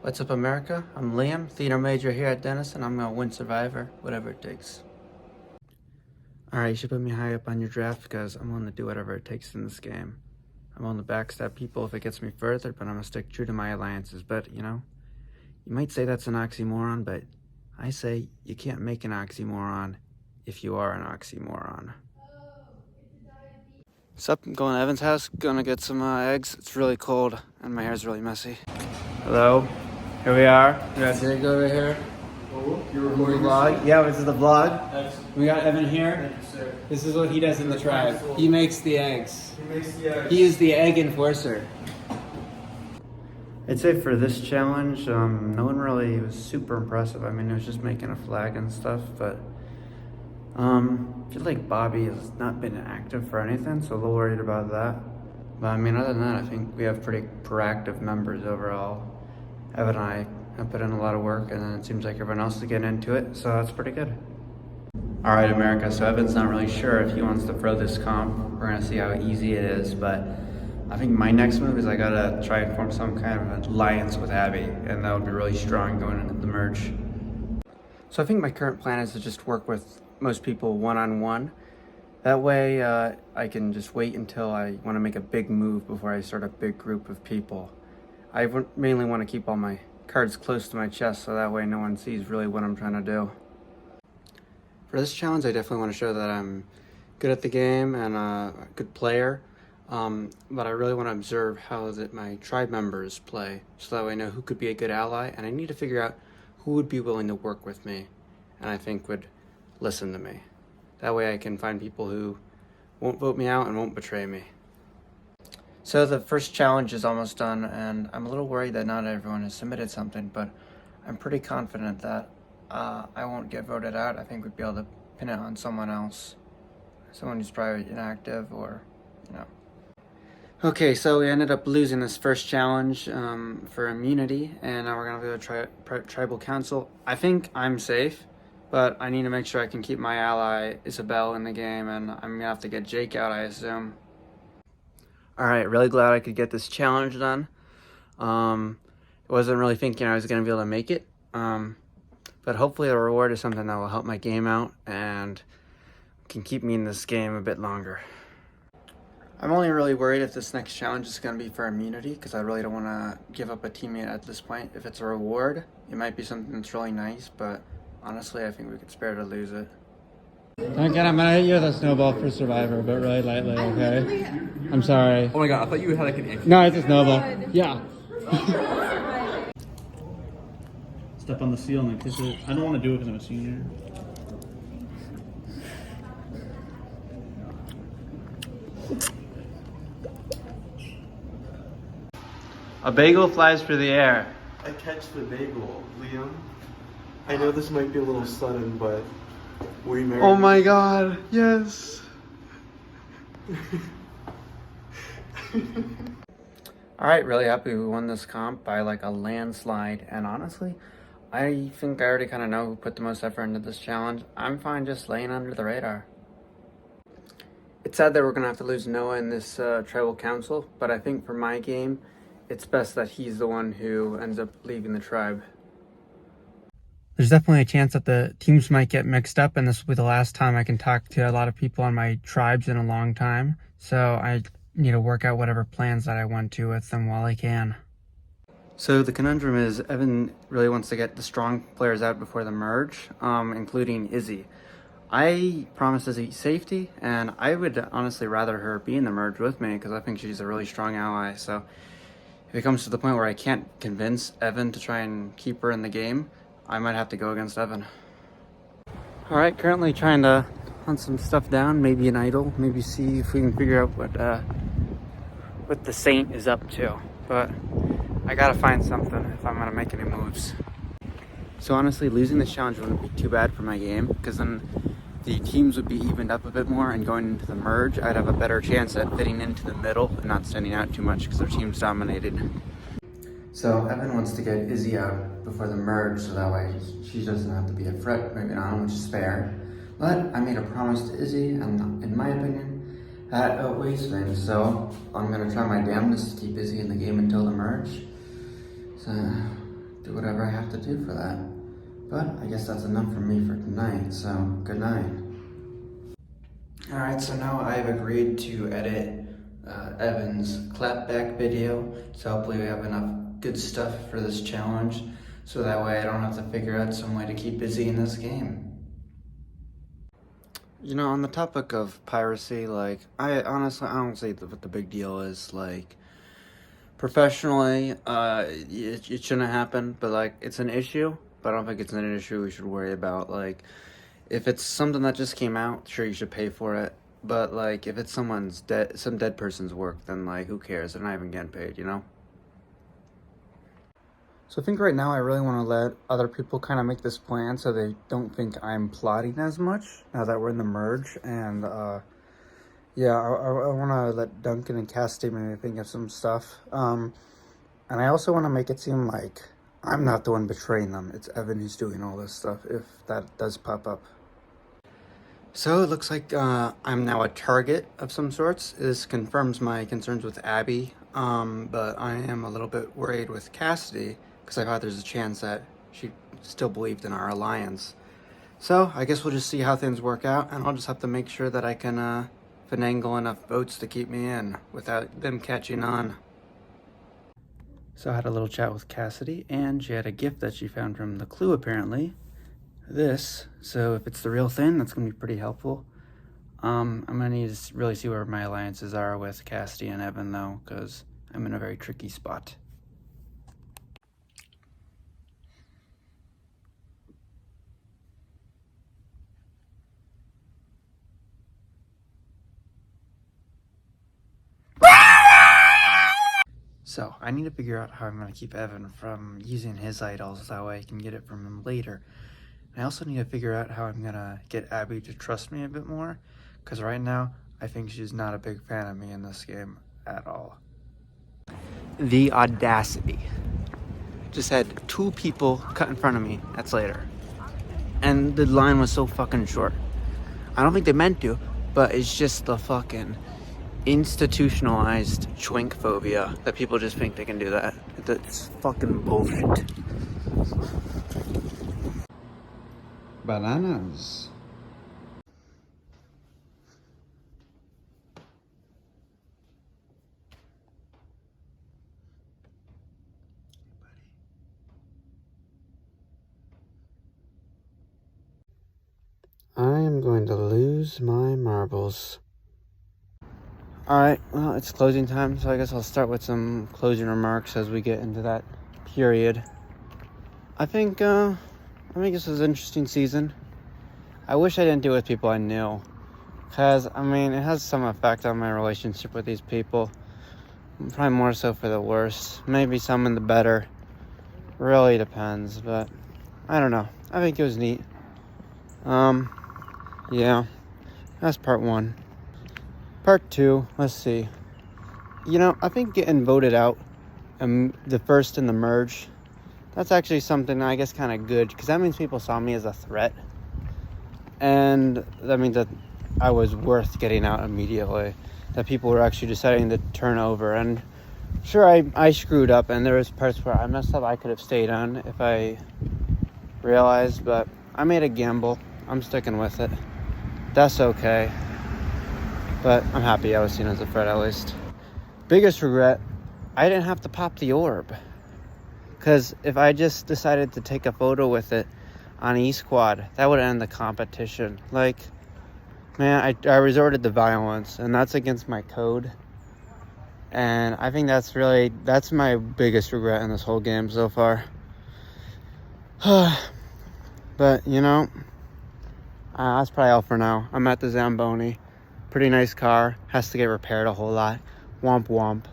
What's up, America? I'm Liam, theater major here at Denison. I'm gonna win Survivor, whatever it takes. Alright, you should put me high up on your draft because I'm willing to do whatever it takes in this game. I'm willing to backstab people if it gets me further, but I'm gonna stick true to my alliances. But, you might say that's an oxymoron, but I say you can't make an oxymoron if you are an oxymoron. What's up? I'm going to Evan's house, gonna get some eggs. It's really cold and my hair's really messy. Hello, here we are. We got Jake over here. Oh, you're recording the vlog? Yeah, this is the vlog. Excellent. We got Evan here. Thank you, sir. This is what he does in the tribe. He makes the eggs. He makes the eggs. He is the egg enforcer. I'd say for this challenge, no one really was super impressive. I mean, it was just making a flag and stuff, but I feel like Bobby has not been active for anything, so a little worried about that. But I mean, other than that, I think we have pretty proactive members overall. Evan and I have put in a lot of work, and then it seems like everyone else is getting into it, so that's pretty good. All right, America, so Evan's not really sure if he wants to throw this comp. We're gonna see how easy it is, but I think my next move is I gotta try and form some kind of alliance with Abby, and that would be really strong going into the merge. So I think my current plan is to just work with most people one-on-one. That way I can just wait until I want to make a big move before I start a big group of people. I mainly want to keep all my cards close to my chest so that way no one sees really what I'm trying to do. For this challenge, I definitely want to show that I'm good at the game and a good player, but I really want to observe how my tribe members play so that way I know who could be a good ally, and I need to figure out who would be willing to work with me and I think would listen to me. That way I can find people who won't vote me out and won't betray me. So the first challenge is almost done, and I'm a little worried that not everyone has submitted something, but I'm pretty confident that I won't get voted out. I think we'd be able to pin it on someone else. Someone who's probably inactive or, Okay, so we ended up losing this first challenge for immunity, and now we're gonna go to tribal council. I think I'm safe, but I need to make sure I can keep my ally Isabel in the game, and I'm gonna have to get Jake out, I assume. Alright, really glad I could get this challenge done. Wasn't really thinking I was gonna be able to make it, but hopefully the reward is something that will help my game out and can keep me in this game a bit longer. I'm only really worried if this next challenge is going to be for immunity, because I really don't want to give up a teammate at this point. If it's a reward, it might be something that's really nice, but honestly, I think we could spare to lose it. Again, I'm going to hit you with a snowball for Survivor, but really lightly, okay? I'm sorry. Oh my god, I thought you had like an ink. No, it's a snowball. Yeah. Step on the seal and then kiss it. I don't want to do it because I'm a senior. A bagel flies through the air. I catch the bagel, Liam. I know this might be a little sudden, but will you marry Oh me? my god, yes. Alright, really happy we won this comp by like a landslide, and honestly, I think I already kind of know who put the most effort into this challenge. I'm fine just laying under the radar. It's sad that we're going to have to lose Noah in this tribal council, but I think for my game, it's best that he's the one who ends up leaving the tribe. There's definitely a chance that the teams might get mixed up, and this will be the last time I can talk to a lot of people on my tribes in a long time. So I need to work out whatever plans that I want to with them while I can. So the conundrum is Evan really wants to get the strong players out before the merge, including Izzy. I promised Izzy safety, and I would honestly rather her be in the merge with me because I think she's a really strong ally. So if it comes to the point where I can't convince Evan to try and keep her in the game, I might have to go against Evan. Alright, currently trying to hunt some stuff down, maybe an idol, maybe see if we can figure out what the Saint is up to. But I gotta find something if I'm gonna make any moves. So honestly, losing this challenge wouldn't be too bad for my game, because then the teams would be evened up a bit more, and going into the merge, I'd have a better chance at fitting into the middle and not standing out too much because their team's dominated. So Evan wants to get Izzy out before the merge, so that way she doesn't have to be a threat, maybe not, which is fair. But I made a promise to Izzy, and in my opinion, that outweighs things. So I'm gonna try my damnedest to keep Izzy in the game until the merge. So do whatever I have to do for that. But I guess that's enough for me for tonight, so good night. Alright, so now I've agreed to edit Evan's clapback video, so hopefully we have enough good stuff for this challenge, so that way I don't have to figure out some way to keep busy in this game. You know, on the topic of piracy, like, I honestly, I don't see what the big deal is. Like, professionally, it shouldn't happen, but, like, it's an issue, but I don't think it's an issue we should worry about. Like, if it's something that just came out, sure, you should pay for it, but, like, if it's some dead person's work, then, like, who cares? They're not even getting paid, you know? So I think right now I really want to let other people kind of make this plan so they don't think I'm plotting as much now that we're in the merge. And yeah, I want to let Duncan and Cassidy maybe think of some stuff. And I also want to make it seem like I'm not the one betraying them. It's Evan who's doing all this stuff, if that does pop up. So it looks like I'm now a target of some sorts. This confirms my concerns with Abby, but I am a little bit worried with Cassidy, because I thought there's a chance that she still believed in our alliance. So I guess we'll just see how things work out, and I'll just have to make sure that I can finagle enough votes to keep me in without them catching on. So I had a little chat with Cassidy, and she had a gift that she found from the clue, apparently. This, so if it's the real thing, that's going to be pretty helpful. I'm going to need to really see where my alliances are with Cassidy and Evan, though, because I'm in a very tricky spot. So, I need to figure out how I'm going to keep Evan from using his idols, that way I can get it from him later. And I also need to figure out how I'm going to get Abby to trust me a bit more, because right now, I think she's not a big fan of me in this game at all. The audacity. Just had 2 people cut in front of me, that's later. And the line was so fucking short. I don't think they meant to, but it's just the fucking institutionalized chwink phobia that people just think they can do that. That's fucking bullshit. Bananas. I am going to lose my marbles. Alright, well, it's closing time, so I guess I'll start with some closing remarks as we get into that period. I think this was an interesting season. I wish I didn't do it with people I knew, because, I mean, it has some effect on my relationship with these people. Probably more so for the worse. Maybe some in the better. Really depends, but I don't know. I think it was neat. Yeah, that's part 1. Part 2, let's see. You know, I think getting voted out, the first in the merge, that's actually something I guess kind of good, because that means people saw me as a threat. And that means that I was worth getting out immediately. That people were actually deciding to turn over. And sure, I screwed up, and there was parts where I messed up I could have stayed on if I realized, but I made a gamble. I'm sticking with it. That's okay. But I'm happy I was seen as a threat, at least. Biggest regret, I didn't have to pop the orb. Because if I just decided to take a photo with it on E-Squad, that would end the competition. Like, man, I resorted to violence, and that's against my code. And I think that's my biggest regret in this whole game so far. But, you know, that's probably all for now. I'm at the Zamboni. Pretty nice car. Has to get repaired a whole lot. Womp womp.